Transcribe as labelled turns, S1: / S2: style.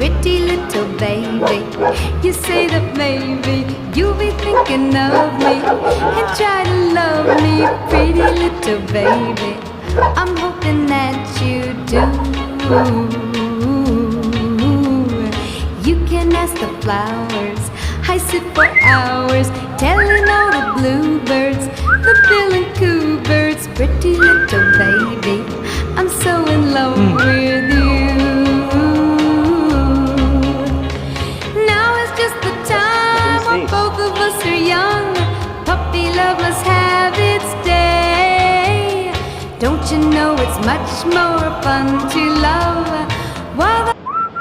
S1: pretty little baby. You say that maybe you'll be thinking of me and try to love me, pretty little baby. I'm hoping that you do. You can ask the flowers, I sit for hours telling all the bluebirds, the bill and coo birds, pretty little baby, I'm so in love with you. Now is just the time when both of us are young. Puppy love must have its day. Don't you know it's much more fun to love while the